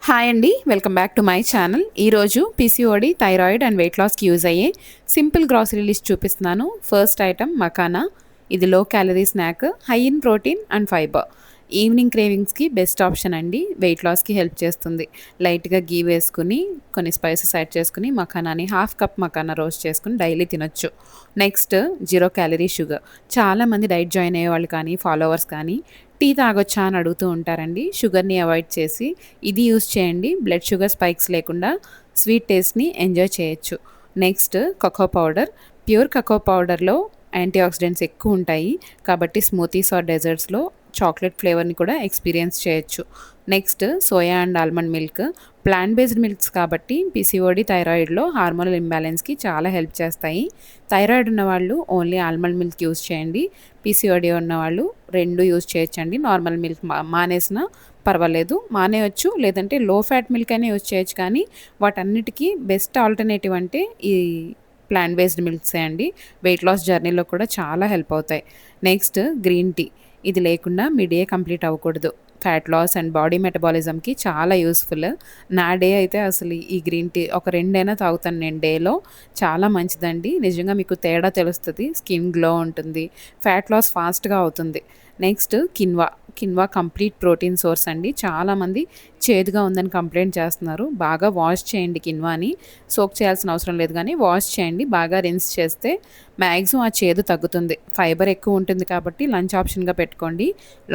Hi అండి, welcome back to my channel. ఈరోజు PCOD, thyroid and weight లాస్కి use అయ్యే సింపుల్ గ్రాసరీ లిస్ట్ చూపిస్తున్నాను. First item makhana. ఇది low calorie snack, high in protein and fibre. Evening క్రేవింగ్స్కి best option అండి. Weight లాస్కి help చేస్తుంది. లైట్గా గీ వేసుకుని కొన్ని స్పైసెస్ యాడ్ చేసుకుని మకానాని హాఫ్ కప్ మకానా రోస్ట్ చేసుకుని డైలీ తినొచ్చు. Next, zero calorie sugar. చాలామంది డైట్ జాయిన్ అయ్యే వాళ్ళు కానీ ఫాలోవర్స్ కానీ టీ తాగొచ్చా అని అడుగుతూ ఉంటారండి. షుగర్ని అవాయిడ్ చేసి ఇది యూస్ చేయండి. బ్లడ్ షుగర్ స్పైక్స్ లేకుండా స్వీట్ టేస్ట్ని ఎంజాయ్ చేయొచ్చు. Next, cacao powder. Pure cacao పౌడర్లో యాంటీ ఆక్సిడెంట్స్ ఎక్కువ ఉంటాయి కాబట్టి స్మూతీస్ ఆర్ డెజర్ట్స్లో చాక్లెట్ ఫ్లేవర్ని కూడా ఎక్స్పీరియన్స్ చేయొచ్చు. Next, soya and almond milk. Plant based milks కాబట్టి పీసీఓడి, థైరాయిడ్లో హార్మోనల్ ఇంబ్యాలెన్స్కి చాలా హెల్ప్ చేస్తాయి. థైరాయిడ్ ఉన్నవాళ్ళు ఓన్లీ ఆల్మండ్ మిల్క్ యూస్ చేయండి. పీసీఓడి ఉన్నవాళ్ళు రెండు యూస్ చేయొచ్చండి. నార్మల్ మిల్క్ మానేసినా పర్వాలేదు, మానేయచ్చు. లేదంటే లో ఫ్యాట్ మిల్క్ అయినా యూస్ చేయొచ్చు. కానీ వాటన్నిటికీ బెస్ట్ ఆల్టర్నేటివ్ అంటే ఈ ప్లాంట్ బేస్డ్ మిల్క్సే అండి. వెయిట్ లాస్ జర్నీలో కూడా చాలా హెల్ప్ అవుతాయి. Next, green tea. ఇది లేకుండా మీ డే కంప్లీట్ అవ్వకూడదు. ఫ్యాట్ లాస్ అండ్ బాడీ మెటబాలిజంకి చాలా యూస్ఫుల్. నా డే అయితే అసలు ఈ గ్రీన్ టీ ఒక రెండైనా తాగుతాను నేను డేలో. చాలా మంచిదండి. నిజంగా మీకు తేడా తెలుస్తుంది. స్కిన్ గ్లో ఉంటుంది, ఫ్యాట్ లాస్ ఫాస్ట్గా అవుతుంది. Next, quinoa complete protein source అండి. చాలామంది చేదుగా ఉందని కంప్లైంట్ చేస్తున్నారు. బాగా వాష్ చేయండి కిన్వాని. సోక్ చేయాల్సిన అవసరం లేదు, కానీ వాష్ చేయండి. బాగా రిన్స్ చేస్తే మ్యాక్సిమం ఆ చేదు తగ్గుతుంది. ఫైబర్ ఎక్కువ ఉంటుంది కాబట్టి లంచ్ ఆప్షన్గా పెట్టుకోండి.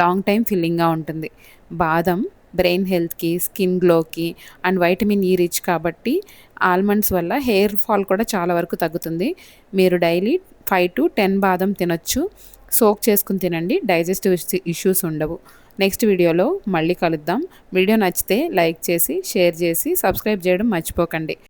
లాంగ్ టైం ఫిల్లింగ్గా ఉంటుంది. బాదం బ్రెయిన్ హెల్త్కి, స్కిన్ గ్లోకి అండ్ వైటమిన్ ఈ రిచ్ కాబట్టి ఆల్మండ్స్ వల్ల హెయిర్ ఫాల్ కూడా చాలా వరకు తగ్గుతుంది. మీరు డైలీ 5 to 10 బాదం తినొచ్చు. సోక్ చేసుకుని తినండి. డైజెస్టివ్ ఇష్యూస్ ఉండవు. నెక్స్ట్ వీడియోలో మళ్ళీ కలుద్దాం. వీడియో నచ్చితే లైక్ చేసి, షేర్ చేసి, సబ్స్క్రైబ్ చేయడం మర్చిపోకండి.